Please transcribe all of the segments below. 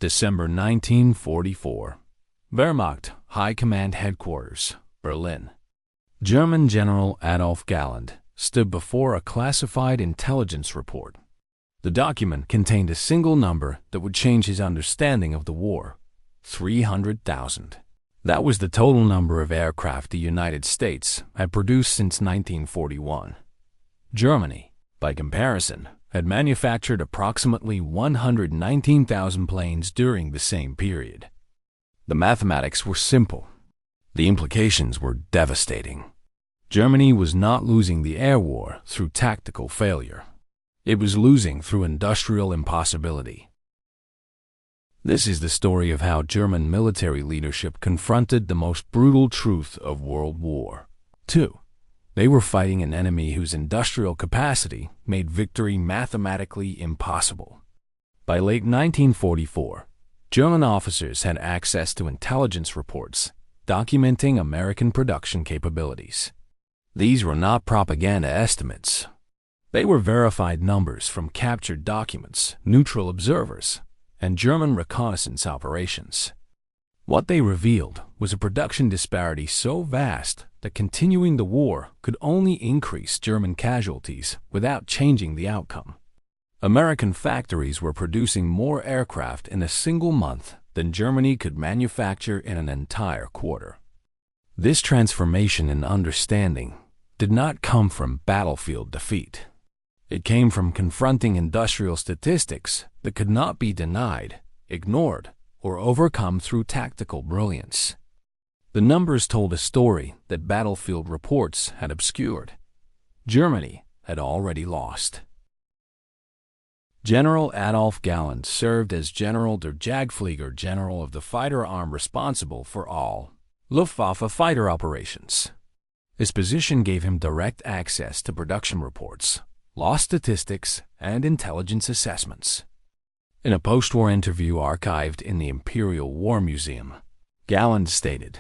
December 1944. Wehrmacht High Command Headquarters, Berlin. German General Adolf Galland stood before a classified intelligence report. The document contained a single number that would change his understanding of the war: 300,000. That was the total number of aircraft the United States had produced since 1941. Germany, by comparison, had manufactured approximately 119,000 planes during the same period. The mathematics were simple. The implications were devastating. Germany was not losing the air war through tactical failure. It was losing through industrial impossibility. This is the story of how German military leadership confronted the most brutal truth of World War II. They were fighting an enemy whose industrial capacity made victory mathematically impossible. By late 1944, German officers had access to intelligence reports documenting American production capabilities. These were not propaganda estimates. They were verified numbers from captured documents, neutral observers, and German reconnaissance operations. What they revealed was a production disparity so vast that continuing the war could only increase German casualties without changing the outcome. American factories were producing more aircraft in a single month than Germany could manufacture in an entire quarter. This transformation in understanding did not come from battlefield defeat. It came from confronting industrial statistics that could not be denied, ignored, or overcome through tactical brilliance. The numbers told a story that battlefield reports had obscured. Germany had already lost. General Adolf Galland served as General der Jagdflieger, general of the fighter arm responsible for all Luftwaffe fighter operations. His position gave him direct access to production reports, loss statistics, and intelligence assessments. In a post-war interview archived in the Imperial War Museum, Galland stated,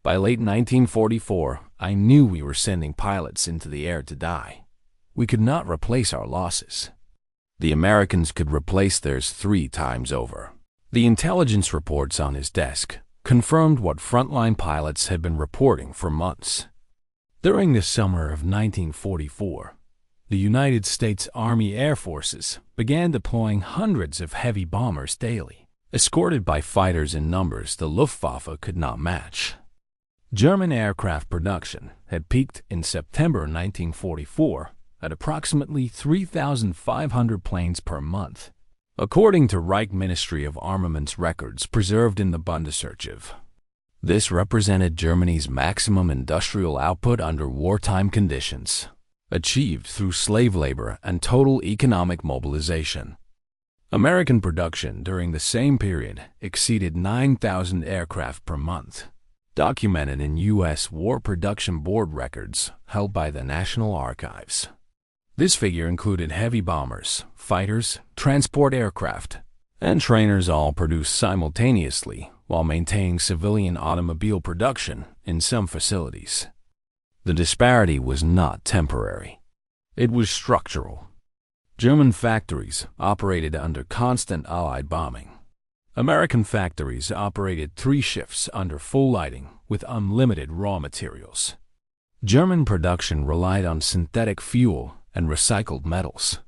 "By late 1944, I knew we were sending pilots into the air to die. We could not replace our losses. The Americans could replace theirs 3 times over." The intelligence reports on his desk confirmed what frontline pilots had been reporting for months. During the summer of 1944, the United States Army Air Forces began deploying hundreds of heavy bombers daily, escorted by fighters in numbers the Luftwaffe could not match. German aircraft production had peaked in September 1944 at approximately 3,500 planes per month, according to Reich Ministry of Armaments records preserved in the Bundesarchiv. This represented Germany's maximum industrial output under wartime conditions, achieved through slave labor and total economic mobilization. American production during the same period exceeded 9,000 aircraft per month, documented in U.S. War Production Board records held by the National Archives. This figure included heavy bombers, fighters, transport aircraft, and trainers, all produced simultaneously while maintaining civilian automobile production in some facilities. The disparity was not temporary. It was structural. German factories operated under constant Allied bombing. American factories operated 3 shifts under full lighting with unlimited raw materials. German production relied on synthetic fuel and recycled metals.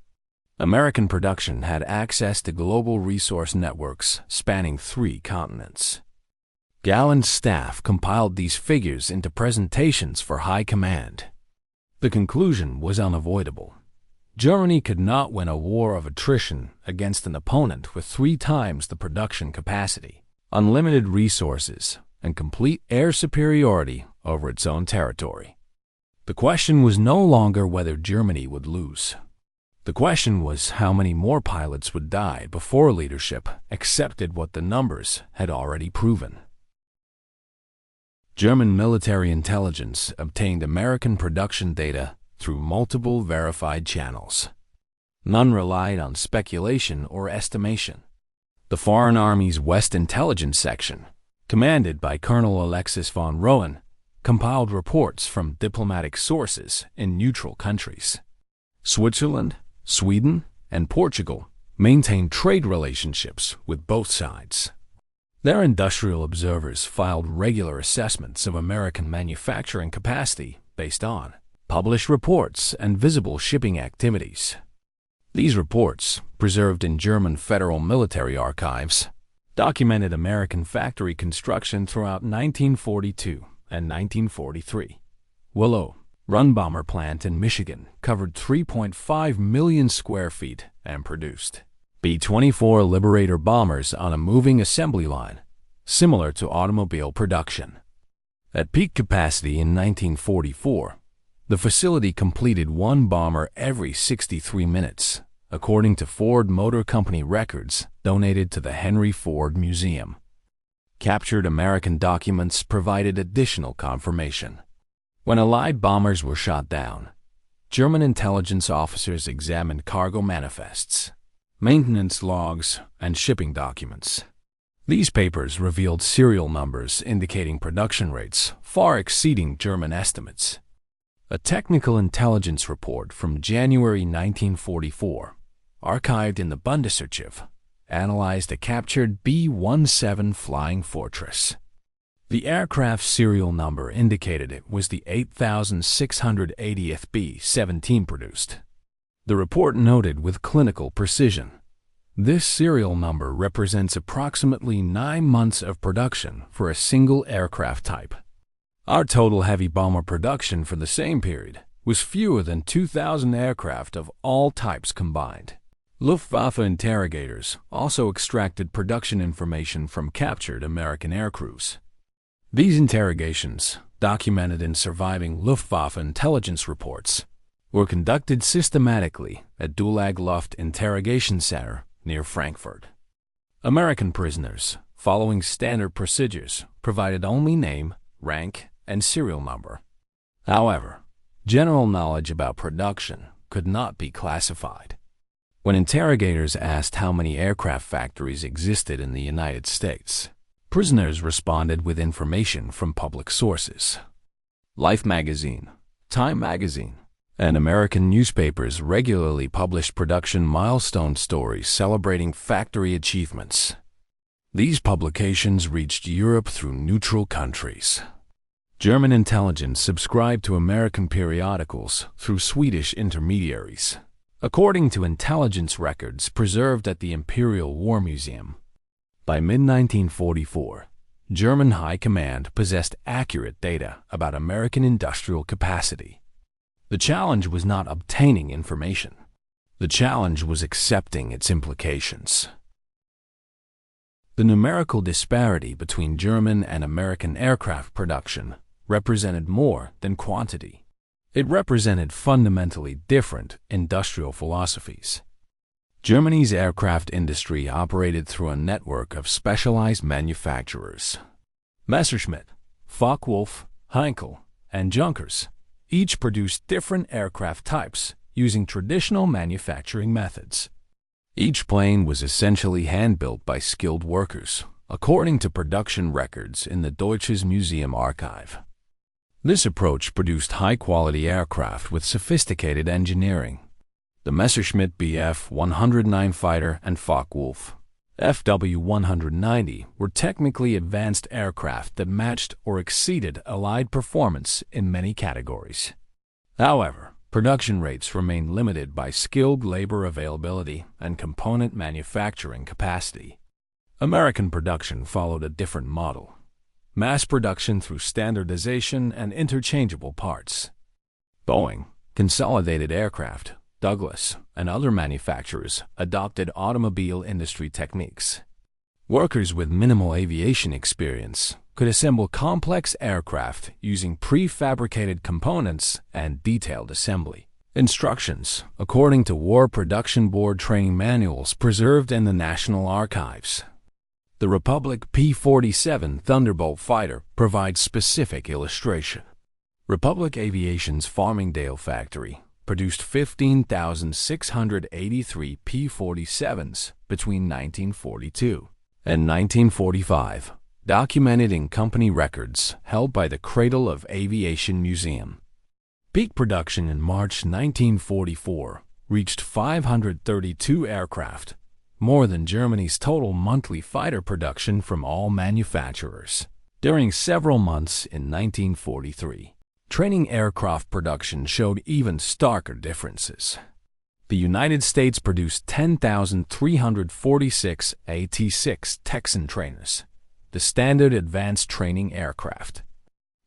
American production had access to global resource networks spanning 3 continents. Galland's staff compiled these figures into presentations for high command. The conclusion was unavoidable. Germany could not win a war of attrition against an opponent with 3 times the production capacity, unlimited resources, and complete air superiority over its own territory. The question was no longer whether Germany would lose. The question was how many more pilots would die before leadership accepted what the numbers had already proven. German military intelligence obtained American production data through multiple verified channels. None relied on speculation or estimation. The Foreign Army's West Intelligence Section, commanded by Colonel Alexis von Rohen, compiled reports from diplomatic sources in neutral countries. Switzerland, Sweden, and Portugal maintained trade relationships with both sides. Their industrial observers filed regular assessments of American manufacturing capacity based on published reports and visible shipping activities. These reports, preserved in German federal military archives, documented American factory construction throughout 1942 and 1943. Willow Run Bomber Plant in Michigan covered 3.5 million square feet and produced B-24 Liberator bombers on a moving assembly line, similar to automobile production. At peak capacity in 1944, the facility completed one bomber every 63 minutes, according to Ford Motor Company records donated to the Henry Ford Museum. Captured American documents provided additional confirmation. When Allied bombers were shot down, German intelligence officers examined cargo manifests, maintenance logs, and shipping documents. These papers revealed serial numbers indicating production rates far exceeding German estimates. A technical intelligence report from January 1944, archived in the Bundesarchiv, analyzed a captured B-17 Flying Fortress. The aircraft's serial number indicated it was the 8680th B-17 produced. The report noted with clinical precision, this serial number represents approximately 9 months of production for a single aircraft type. Our total heavy bomber production for the same period was fewer than 2,000 aircraft of all types combined. Luftwaffe interrogators also extracted production information from captured American aircrews. These interrogations, documented in surviving Luftwaffe intelligence reports, were conducted systematically at Dulag Luft Interrogation Center near Frankfurt. American prisoners, following standard procedures, provided only name, rank, and serial number. However, general knowledge about production could not be classified. When interrogators asked how many aircraft factories existed in the United States, prisoners responded with information from public sources. Life magazine, Time magazine, and American newspapers regularly published production milestone stories celebrating factory achievements. These publications reached Europe through neutral countries. German intelligence subscribed to American periodicals through Swedish intermediaries. According to intelligence records preserved at the Imperial War Museum, by mid-1944, German High Command possessed accurate data about American industrial capacity. The challenge was not obtaining information. The challenge was accepting its implications. The numerical disparity between German and American aircraft production represented more than quantity. It represented fundamentally different industrial philosophies. Germany's aircraft industry operated through a network of specialized manufacturers. Messerschmitt, Focke-Wulf, Heinkel, and Junkers each produced different aircraft types using traditional manufacturing methods. Each plane was essentially hand-built by skilled workers, according to production records in the Deutsches Museum archive. This approach produced high-quality aircraft with sophisticated engineering. The Messerschmitt Bf-109 fighter and Focke-Wulf FW-190 were technically advanced aircraft that matched or exceeded Allied performance in many categories. However, production rates remained limited by skilled labor availability and component manufacturing capacity. American production followed a different model: mass production through standardization and interchangeable parts. Boeing, Consolidated Aircraft, Douglas, and other manufacturers adopted automobile industry techniques. Workers with minimal aviation experience could assemble complex aircraft using prefabricated components and detailed assembly. Instructions, according to War Production Board training manuals preserved in the National Archives. The Republic P-47 Thunderbolt fighter provides specific illustration. Republic Aviation's Farmingdale factory produced 15,683 P-47s between 1942 and 1945, documented in company records held by the Cradle of Aviation Museum. Peak production in March 1944 reached 532 aircraft more than Germany's total monthly fighter production from all manufacturers. During several months in 1943, training aircraft production showed even starker differences. The United States produced 10,346 AT-6 Texan trainers, the standard advanced training aircraft.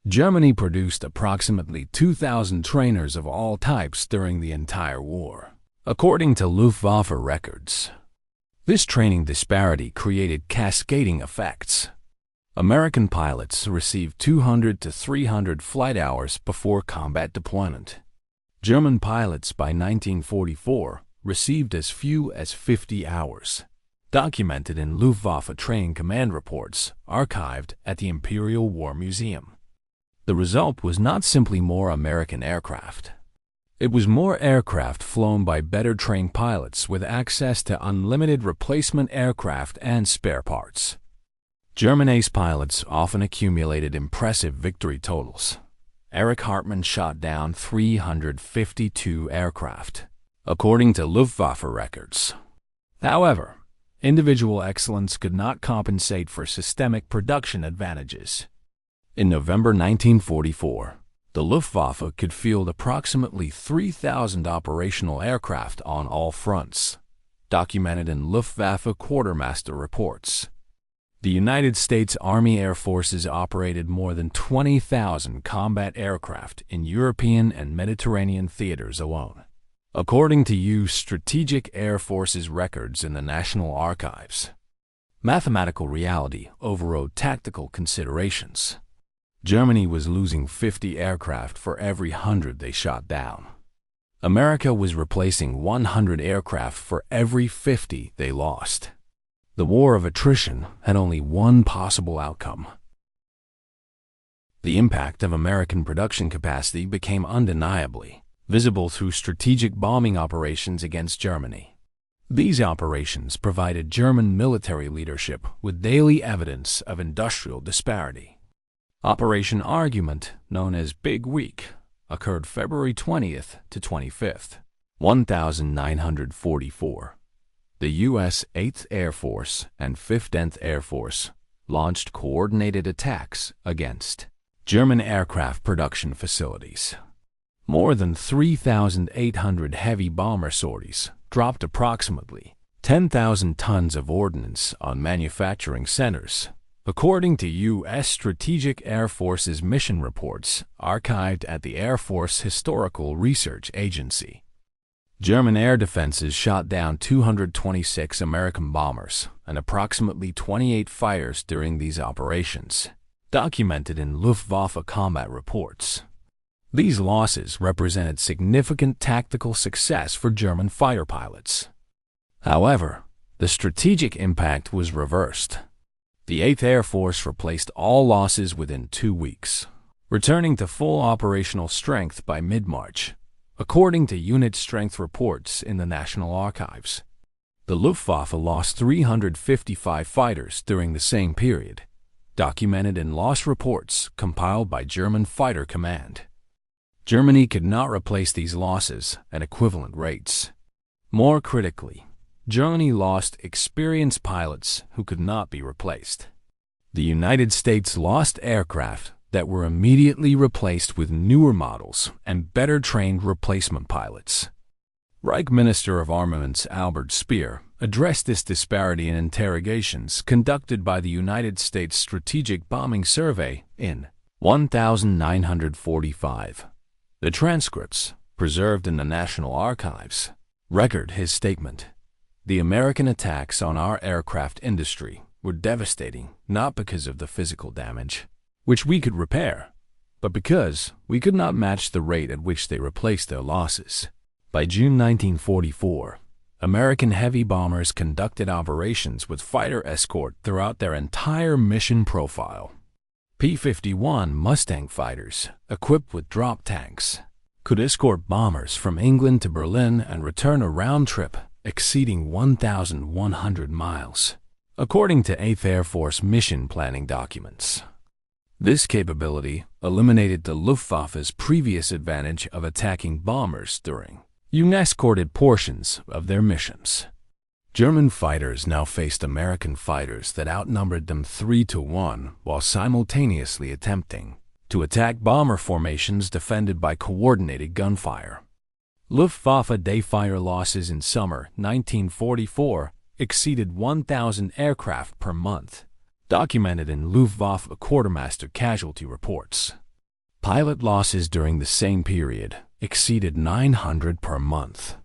Germany produced approximately 2,000 trainers of all types during the entire war, according to Luftwaffe records. This training disparity created cascading effects. American pilots received 200 to 300 flight hours before combat deployment. German pilots by 1944 received as few as 50 hours, documented in Luftwaffe training command reports archived at the Imperial War Museum. The result was not simply more American aircraft. It was more aircraft flown by better trained pilots with access to unlimited replacement aircraft and spare parts. German ace pilots often accumulated impressive victory totals. Erich Hartmann shot down 352 aircraft, according to Luftwaffe records. However, individual excellence could not compensate for systemic production advantages. In November 1944, the Luftwaffe could field approximately 3,000 operational aircraft on all fronts, documented in Luftwaffe quartermaster reports. The United States Army Air Forces operated more than 20,000 combat aircraft in European and Mediterranean theaters alone, according to U.S. Strategic Air Forces records in the National Archives. Mathematical reality overrode tactical considerations. Germany was losing 50 aircraft for every 100 they shot down. America was replacing 100 aircraft for every 50 they lost. The war of attrition had only one possible outcome. The impact of American production capacity became undeniably visible through strategic bombing operations against Germany. These operations provided German military leadership with daily evidence of industrial disparity. Operation Argument, known as Big Week, occurred February 20th to 25th, 1944. The U.S. 8th Air Force and 15th Air Force launched coordinated attacks against German aircraft production facilities. More than 3,800 heavy bomber sorties dropped approximately 10,000 tons of ordnance on manufacturing centers, according to U.S. Strategic Air Force's mission reports archived at the Air Force Historical Research Agency. German air defenses shot down 226 American bombers and approximately 28 fighters during these operations, documented in Luftwaffe combat reports. These losses represented significant tactical success for German fighter pilots. However, the strategic impact was reversed. The 8th Air Force replaced all losses within 2 weeks, returning to full operational strength by mid-March, according to unit strength reports in the National Archives. The Luftwaffe lost 355 fighters during the same period, documented in loss reports compiled by German Fighter Command. Germany could not replace these losses at equivalent rates. More critically, Germany lost experienced pilots who could not be replaced. The United States lost aircraft that were immediately replaced with newer models and better trained replacement pilots. Reich Minister of Armaments Albert Speer addressed this disparity in interrogations conducted by the United States Strategic Bombing Survey in 1945. The transcripts, preserved in the National Archives, record his statement. The American attacks on our aircraft industry were devastating not because of the physical damage, which we could repair, but because we could not match the rate at which they replaced their losses. By June 1944, American heavy bombers conducted operations with fighter escort throughout their entire mission profile. P-51 Mustang fighters, equipped with drop tanks, could escort bombers from England to Berlin and return a round trip exceeding 1,100 miles, according to 8th Air Force mission planning documents. This capability eliminated the Luftwaffe's previous advantage of attacking bombers during unescorted portions of their missions. German fighters now faced American fighters that outnumbered them 3-1 while simultaneously attempting to attack bomber formations defended by coordinated gunfire. Luftwaffe day fire losses in summer 1944 exceeded 1,000 aircraft per month, documented in Luftwaffe quartermaster casualty reports. Pilot losses during the same period exceeded 900 per month.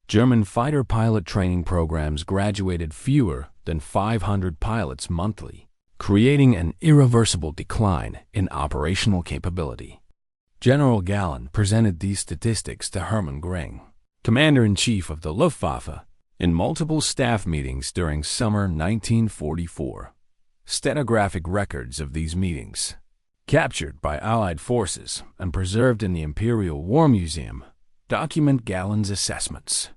German fighter pilot training programs graduated fewer than 500 pilots monthly, creating an irreversible decline in operational capability. General Galland presented these statistics to Hermann Göring, Commander-in-Chief of the Luftwaffe, in multiple staff meetings during summer 1944. Stenographic records of these meetings, captured by Allied forces and preserved in the Imperial War Museum, document Galland's assessments.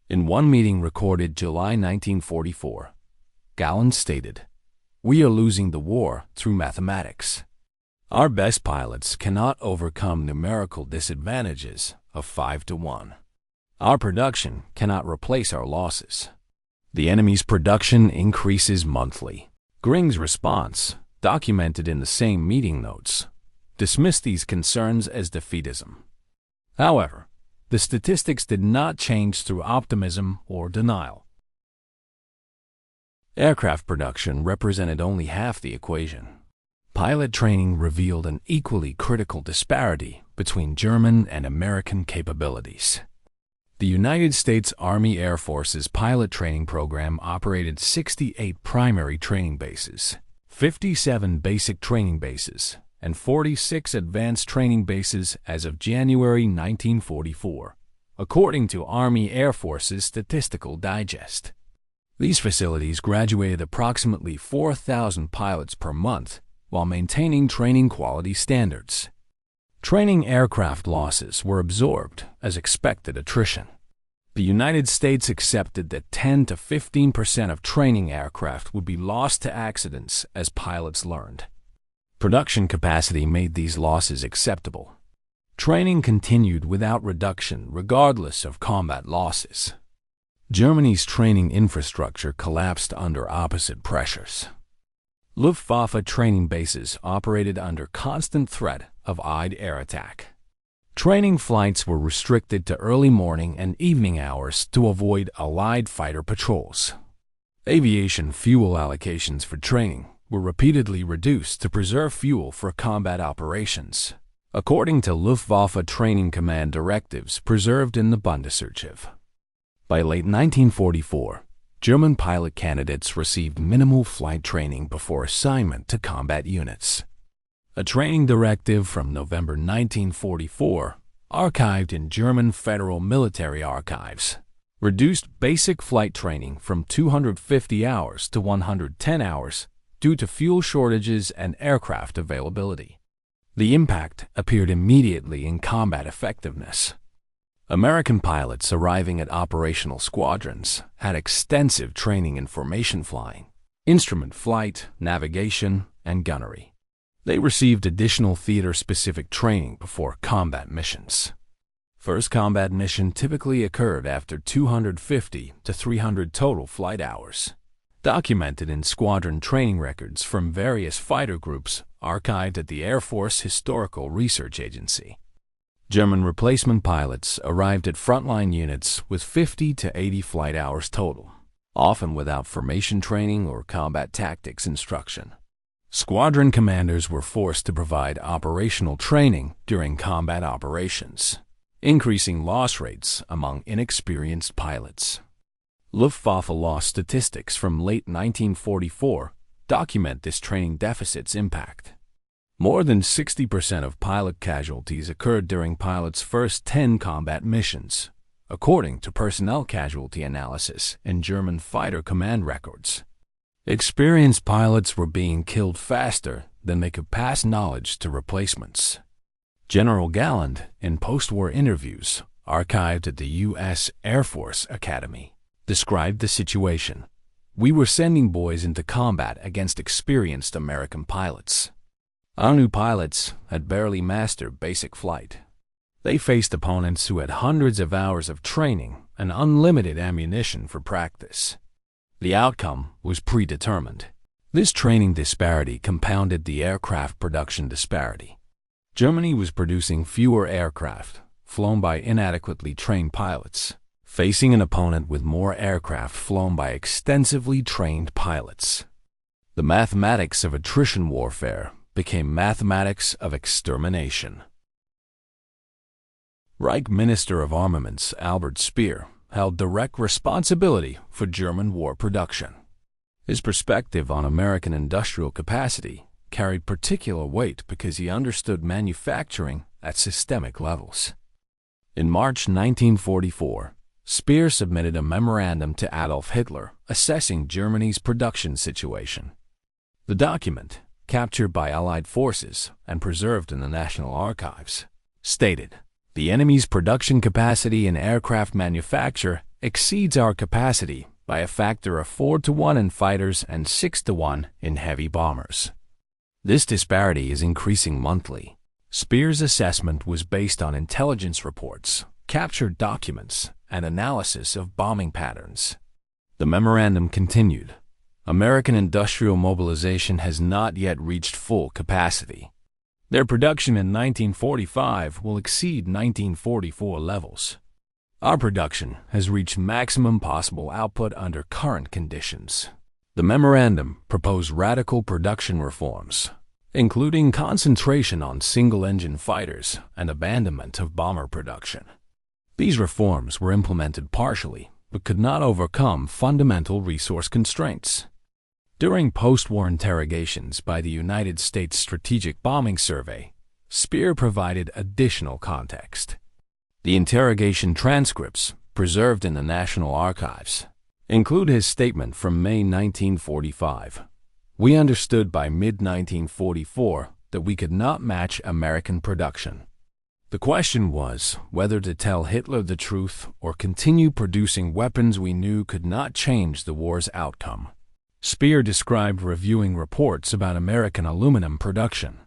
In one meeting recorded July 1944, Galland stated, "We are losing the war through mathematics. Our best pilots cannot overcome numerical disadvantages of 5-1. Our production cannot replace our losses. The enemy's production increases monthly." Göring's response, documented in the same meeting notes, dismissed these concerns as defeatism. However, the statistics did not change through optimism or denial. Aircraft production represented only half the equation. Pilot training revealed an equally critical disparity between German and American capabilities. The United States Army Air Force's pilot training program operated 68 primary training bases, 57 basic training bases, and 46 advanced training bases as of January 1944, according to Army Air Force's Statistical Digest. These facilities graduated approximately 4,000 pilots per month while maintaining training quality standards. Training aircraft losses were absorbed as expected attrition. The United States accepted that 10 to 15% of training aircraft would be lost to accidents as pilots learned. Production capacity made these losses acceptable. Training continued without reduction regardless of combat losses. Germany's training infrastructure collapsed under opposite pressures. Luftwaffe training bases operated under constant threat of Allied air attack. Training flights were restricted to early morning and evening hours to avoid Allied fighter patrols. Aviation fuel allocations for training were repeatedly reduced to preserve fuel for combat operations, according to Luftwaffe Training Command directives preserved in the Bundesarchiv. By late 1944, German pilot candidates received minimal flight training before assignment to combat units. A training directive from November 1944, archived in German Federal Military Archives, reduced basic flight training from 250 hours to 110 hours due to fuel shortages and aircraft availability. The impact appeared immediately in combat effectiveness. American pilots arriving at operational squadrons had extensive training in formation flying, instrument flight, navigation, and gunnery. They received additional theater-specific training before combat missions. First combat mission typically occurred after 250 to 300 total flight hours, documented in squadron training records from various fighter groups archived at the Air Force Historical Research Agency. German replacement pilots arrived at frontline units with 50 to 80 flight hours total, often without formation training or combat tactics instruction. Squadron commanders were forced to provide operational training during combat operations, increasing loss rates among inexperienced pilots. Luftwaffe loss statistics from late 1944 document this training deficit's impact. More than 60% of pilot casualties occurred during pilots' first 10 combat missions, according to personnel casualty analysis in German fighter command records. Experienced pilots were being killed faster than they could pass knowledge to replacements. General Galland, in post-war interviews archived at the U.S. Air Force Academy, described the situation. "We were sending boys into combat against experienced American pilots. Our new pilots had barely mastered basic flight. They faced opponents who had hundreds of hours of training and unlimited ammunition for practice. The outcome was predetermined. This training disparity compounded the aircraft production disparity. Germany was producing fewer aircraft, flown by inadequately trained pilots, facing an opponent with more aircraft flown by extensively trained pilots. The mathematics of attrition warfare became mathematics of extermination. Reich Minister of Armaments Albert Speer held direct responsibility for German war production. His perspective on American industrial capacity carried particular weight because he understood manufacturing at systemic levels. In March 1944, Speer submitted a memorandum to Adolf Hitler assessing Germany's production situation. The document, captured by Allied forces and preserved in the National Archives, stated, "The enemy's production capacity in aircraft manufacture exceeds our capacity by a factor of 4-to-1 in fighters and 6-to-1 in heavy bombers. This disparity is increasing monthly." Speer's assessment was based on intelligence reports, captured documents, and analysis of bombing patterns. The memorandum continued, "American industrial mobilization has not yet reached full capacity. Their production in 1945 will exceed 1944 levels. Our production has reached maximum possible output under current conditions." The memorandum proposed radical production reforms, including concentration on single-engine fighters and abandonment of bomber production. These reforms were implemented partially, but could not overcome fundamental resource constraints. During post-war interrogations by the United States Strategic Bombing Survey, Speer provided additional context. The interrogation transcripts, preserved in the National Archives, include his statement from May 1945. "We understood by mid-1944 that we could not match American production. The question was whether to tell Hitler the truth or continue producing weapons we knew could not change the war's outcome." Speer described reviewing reports about American aluminum production.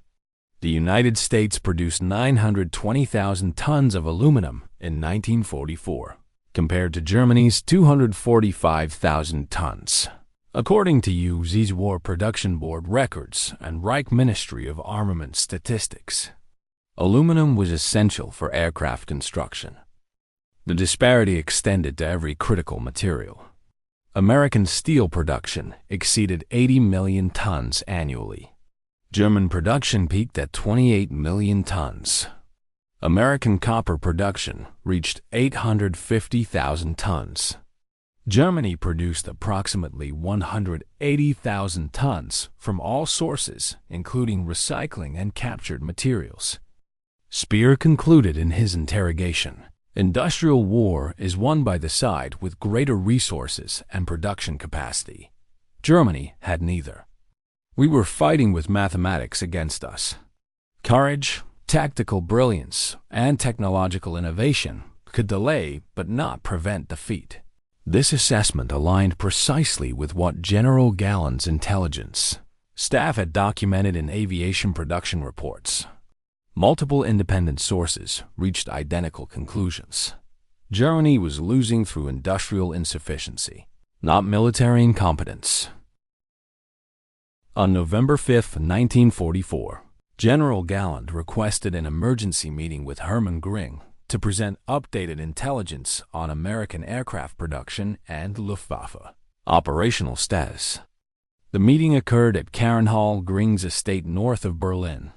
The United States produced 920,000 tons of aluminum in 1944, compared to Germany's 245,000 tons. According to US's War Production Board records and Reich Ministry of Armament statistics, aluminum was essential for aircraft construction. The disparity extended to every critical material. American steel production exceeded 80 million tons annually. German production peaked at 28 million tons. American copper production reached 850,000 tons. Germany produced approximately 180,000 tons from all sources, including recycling and captured materials. Speer concluded in his interrogation, "Industrial war is won by the side with greater resources and production capacity. Germany had neither. We were fighting with mathematics against us. Courage, tactical brilliance, and technological innovation could delay but not prevent defeat." This assessment aligned precisely with what General Galland's intelligence staff had documented in aviation production reports. Multiple independent sources reached identical conclusions. Germany was losing through industrial insufficiency, not military incompetence. On November 5, 1944, General Galland requested an emergency meeting with Hermann Göring to present updated intelligence on American aircraft production and Luftwaffe operational status. The meeting occurred at Karenhall Göring's estate north of Berlin.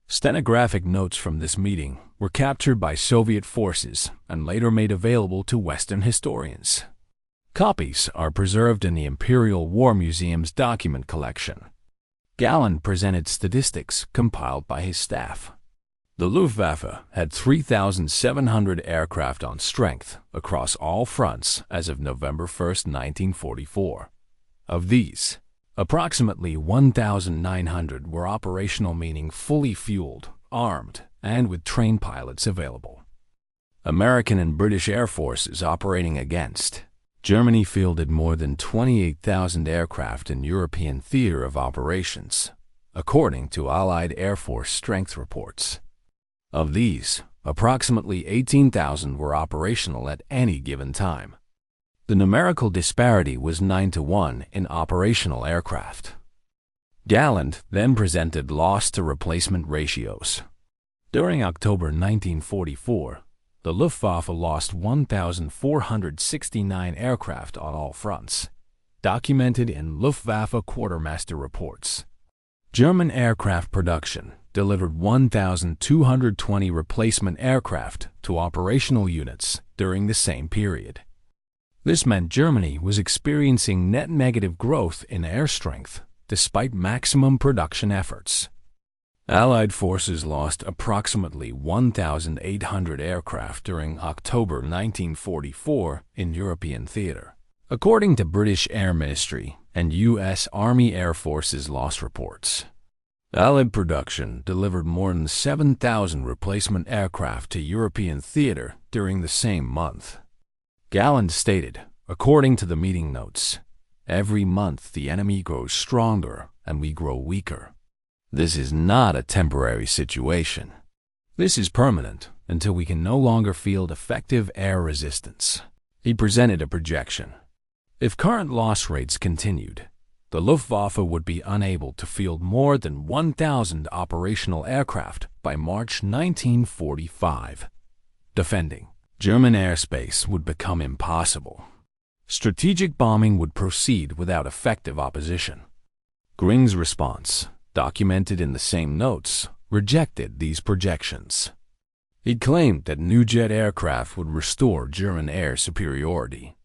Stenographic notes from this meeting were captured by Soviet forces and later made available to Western historians. Copies are preserved in the Imperial War Museum's document collection. Galland presented statistics compiled by his staff. The Luftwaffe had 3,700 aircraft on strength across all fronts as of November 1, 1944. Of these, approximately 1,900 were operational, meaning fully fueled, armed, and with trained pilots available. American and British Air Forces operating against. Germany fielded more than 28,000 aircraft in European theater of operations, according to Allied Air Force strength reports. Of these, approximately 18,000 were operational at any given time. The numerical disparity was 9-to-1 in operational aircraft. Galland then presented loss-to-replacement ratios. During October 1944, the Luftwaffe lost 1,469 aircraft on all fronts, documented in Luftwaffe quartermaster reports. German aircraft production delivered 1,220 replacement aircraft to operational units during the same period. This meant Germany was experiencing net negative growth in air strength despite maximum production efforts. Allied forces lost approximately 1,800 aircraft during October 1944 in European theater, according to British Air Ministry and U.S. Army Air Force's loss reports. Allied production delivered more than 7,000 replacement aircraft to European theater during the same month. Galland stated, according to the meeting notes, "Every month the enemy grows stronger and we grow weaker. This is not a temporary situation. This is permanent until we can no longer field effective air resistance." He presented a projection. If current loss rates continued, the Luftwaffe would be unable to field more than 1,000 operational aircraft by March 1945. Defending German airspace would become impossible. Strategic bombing would proceed without effective opposition. Göring's response, documented in the same notes, rejected these projections. He claimed that new jet aircraft would restore German air superiority.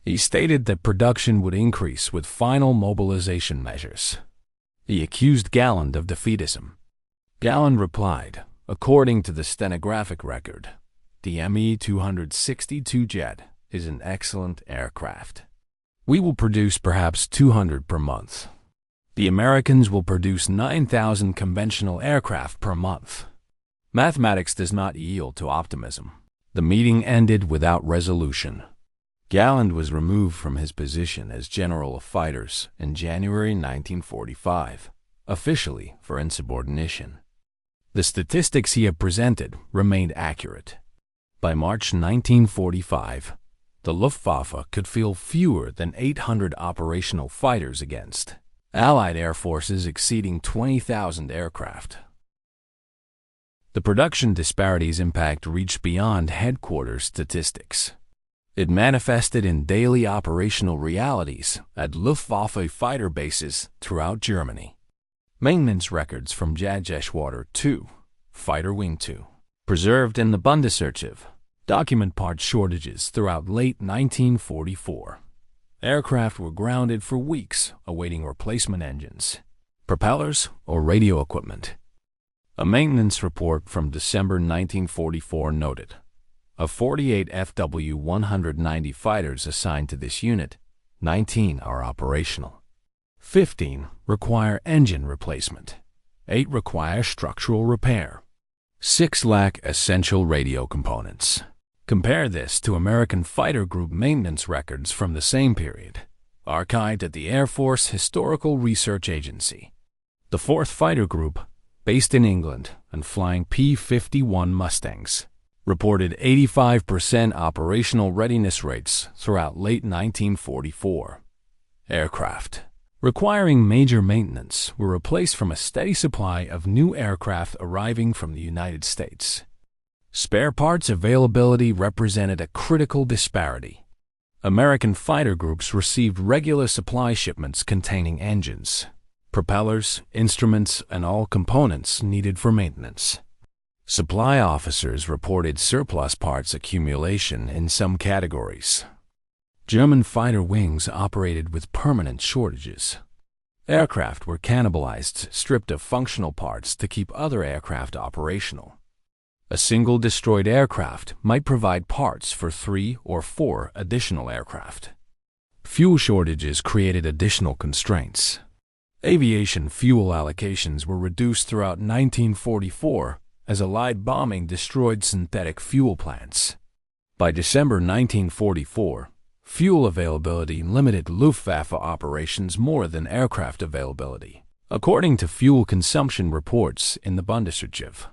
He stated that production would increase with final mobilization measures. He accused Galland of defeatism. Galland replied, according to the stenographic record, "The Me-262 jet is an excellent aircraft. We will produce perhaps 200 per month. The Americans will produce 9,000 conventional aircraft per month." Mathematics does not yield to optimism. The meeting ended without resolution. Galland was removed from his position as General of Fighters in January 1945, officially for insubordination. The statistics he had presented remained accurate. By March 1945, the Luftwaffe could field fewer than 800 operational fighters against Allied air forces exceeding 20,000 aircraft. The production disparities impact reached beyond headquarters statistics. It manifested in daily operational realities at Luftwaffe fighter bases throughout Germany. Maintenance records from Jagdgeschwader 2, Fighter Wing 2, preserved in the Bundesarchiv, document part shortages throughout late 1944. Aircraft were grounded for weeks awaiting replacement engines, propellers, or radio equipment. A maintenance report from December 1944 noted, of 48 FW-190 fighters assigned to this unit, 19 are operational. 15 require engine replacement. 8 require structural repair. 6 lack essential radio components. Compare this to American Fighter Group maintenance records from the same period, archived at the Air Force Historical Research Agency. The 4th Fighter Group, based in England and flying P-51 Mustangs, reported 85% operational readiness rates throughout late 1944. Aircraft requiring major maintenance were replaced from a steady supply of new aircraft arriving from the United States. Spare parts availability represented a critical disparity. American fighter groups received regular supply shipments containing engines, propellers, instruments, and all components needed for maintenance. Supply officers reported surplus parts accumulation in some categories. German fighter wings operated with permanent shortages. Aircraft were cannibalized, stripped of functional parts to keep other aircraft operational. A single destroyed aircraft might provide parts for 3 or 4 additional aircraft. Fuel shortages created additional constraints. Aviation fuel allocations were reduced throughout 1944 as Allied bombing destroyed synthetic fuel plants. By December 1944, fuel availability limited Luftwaffe operations more than aircraft availability, according to fuel consumption reports in the Bundesarchiv.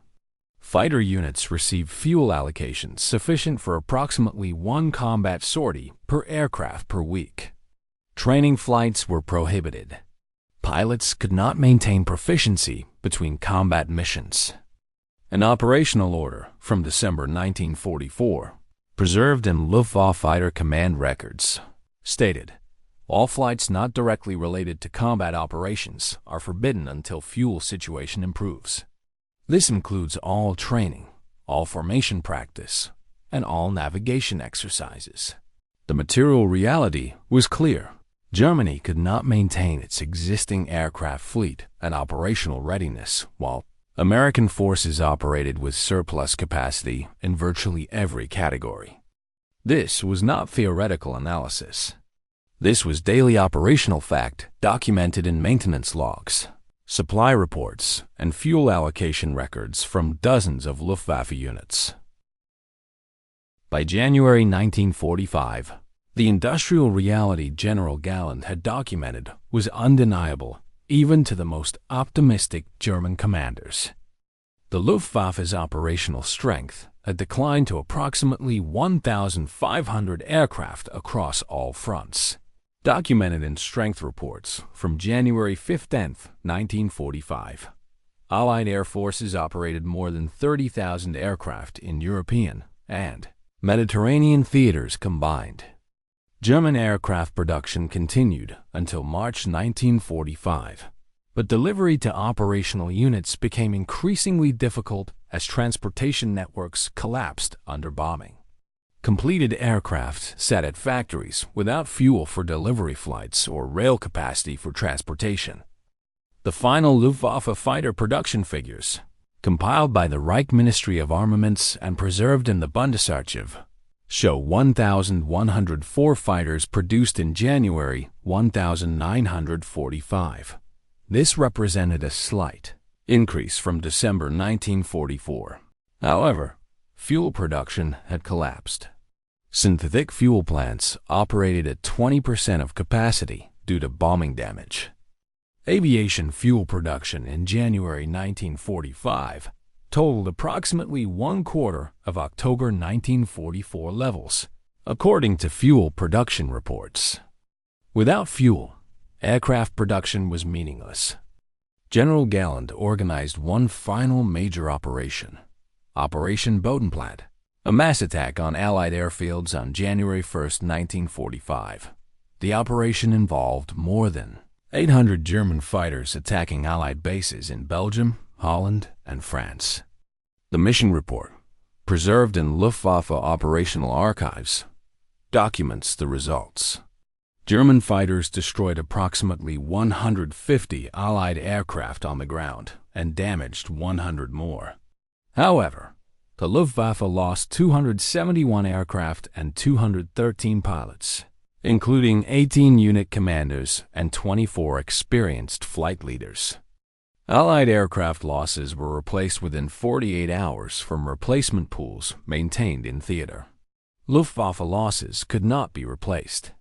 Fighter units received fuel allocations sufficient for approximately one combat sortie per aircraft per week. Training flights were prohibited. Pilots could not maintain proficiency between combat missions. An operational order from December 1944, preserved in Luftwaffe Fighter Command records, stated, "All flights not directly related to combat operations are forbidden until fuel situation improves. This includes all training, all formation practice, and all navigation exercises." The material reality was clear. Germany could not maintain its existing aircraft fleet and operational readiness, while American forces operated with surplus capacity in virtually every category. This was not theoretical analysis. This was daily operational fact documented in maintenance logs, supply reports, and fuel allocation records from dozens of Luftwaffe units. By January 1945, the industrial reality General Galland had documented was undeniable, even to the most optimistic German commanders. The Luftwaffe's operational strength had declined to approximately 1,500 aircraft across all fronts, documented in strength reports from January 15, 1945. Allied air forces operated more than 30,000 aircraft in European and Mediterranean theaters combined. German aircraft production continued until March 1945, but delivery to operational units became increasingly difficult as transportation networks collapsed under bombing. Completed aircraft sat at factories without fuel for delivery flights or rail capacity for transportation. The final Luftwaffe fighter production figures, compiled by the Reich Ministry of Armaments and preserved in the Bundesarchiv, show 1,104 fighters produced in January 1945. This represented a slight increase from December 1944. However, fuel production had collapsed. Synthetic fuel plants operated at 20% of capacity due to bombing damage. Aviation fuel production in January 1945 totaled approximately 1/4 of October 1944 levels, according to fuel production reports. Without fuel, aircraft production was meaningless. General Galland organized one final major operation, Operation Bodenplatte, a mass attack on Allied airfields on January 1, 1945. The operation involved more than 800 German fighters attacking Allied bases in Belgium, Holland, and France. The mission report, preserved in Luftwaffe operational archives, documents the results. German fighters destroyed approximately 150 Allied aircraft on the ground and damaged 100 more. However, the Luftwaffe lost 271 aircraft and 213 pilots, including 18 unit commanders and 24 experienced flight leaders. Allied aircraft losses were replaced within 48 hours from replacement pools maintained in theater. Luftwaffe losses could not be replaced.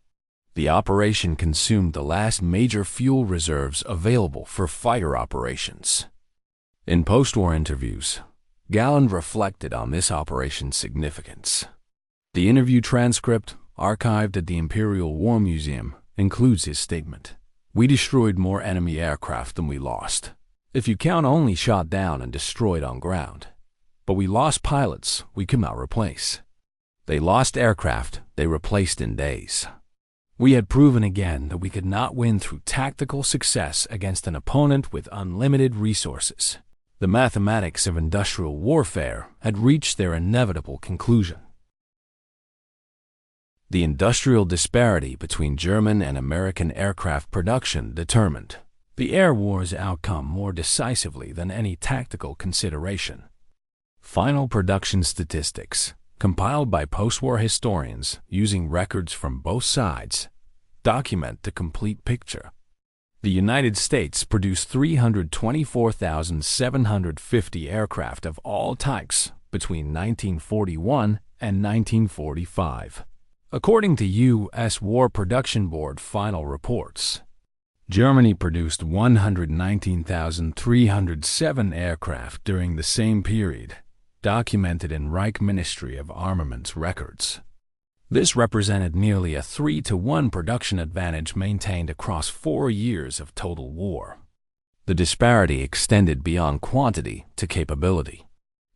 The operation consumed the last major fuel reserves available for fighter operations. In post-war interviews, Galland reflected on this operation's significance. The interview transcript, archived at the Imperial War Museum, includes his statement. "We destroyed more enemy aircraft than we lost, if you count only shot down and destroyed on ground. But we lost pilots we could not replace. They lost aircraft they replaced in days. We had proven again that we could not win through tactical success against an opponent with unlimited resources. The mathematics of industrial warfare had reached their inevitable conclusion." The industrial disparity between German and American aircraft production determined the air war's outcome more decisively than any tactical consideration. Final production statistics, compiled by post-war historians using records from both sides, document the complete picture. The United States produced 324,750 aircraft of all types between 1941 and 1945, according to U.S. War Production Board final reports. Germany produced 119,307 aircraft during the same period, documented in Reich Ministry of Armaments records. This represented nearly a 3-to-1 production advantage maintained across 4 years of total war. The disparity extended beyond quantity to capability.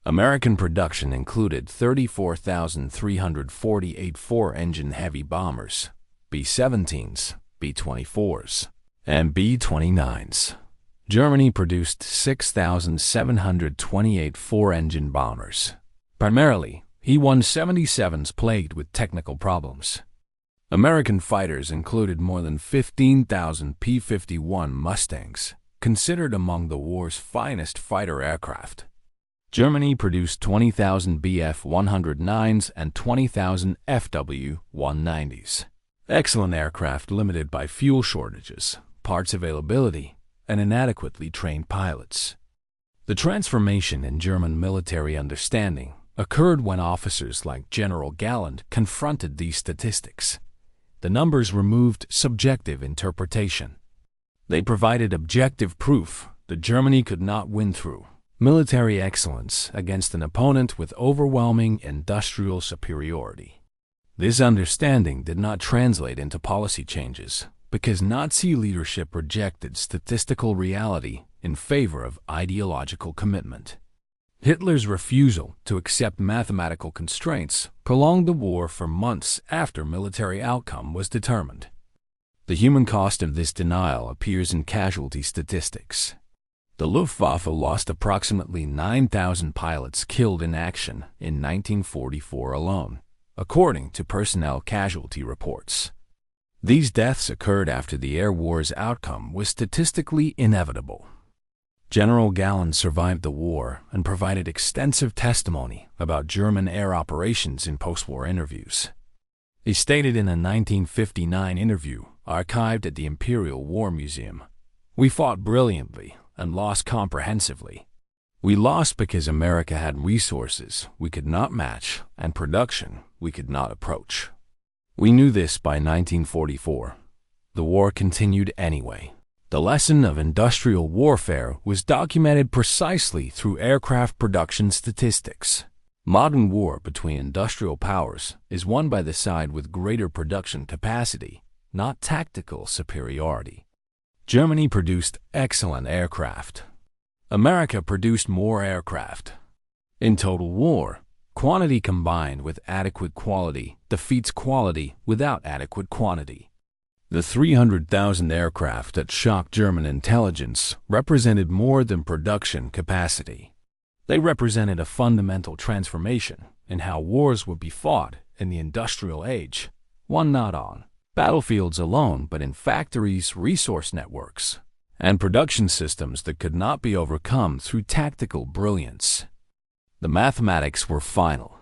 American production included 34,348 four-engine heavy bombers, B-17s, B-24s, and B-29s. Germany produced 6,728 four-engine bombers, primarily E-177s plagued with technical problems. American fighters included more than 15,000 P-51 Mustangs, considered among the war's finest fighter aircraft. Germany produced 20,000 Bf-109s and 20,000 Fw-190s. Excellent aircraft limited by fuel shortages, parts availability, and inadequately trained pilots. The transformation in German military understanding occurred when officers like General Galland confronted these statistics. The numbers removed subjective interpretation. They provided objective proof that Germany could not win through military excellence against an opponent with overwhelming industrial superiority. This understanding did not translate into policy changes because Nazi leadership rejected statistical reality in favor of ideological commitment. Hitler's refusal to accept mathematical constraints prolonged the war for months after military outcome was determined. The human cost of this denial appears in casualty statistics. The Luftwaffe lost approximately 9,000 pilots killed in action in 1944 alone, according to personnel casualty reports. These deaths occurred after the air war's outcome was statistically inevitable. General Galland survived the war and provided extensive testimony about German air operations in post-war interviews. He stated in a 1959 interview archived at the Imperial War Museum, "We fought brilliantly and lost comprehensively. We lost because America had resources we could not match and production we could not approach. We knew this by 1944. The war continued anyway." The lesson of industrial warfare was documented precisely through aircraft production statistics. Modern war between industrial powers is won by the side with greater production capacity, not tactical superiority. Germany produced excellent aircraft. America produced more aircraft. In total war, quantity combined with adequate quality defeats quality without adequate quantity. The 300,000 aircraft that shocked German intelligence represented more than production capacity. They represented a fundamental transformation in how wars would be fought in the industrial age, one not on battlefields alone, but in factories, resource networks, and production systems that could not be overcome through tactical brilliance. The mathematics were final.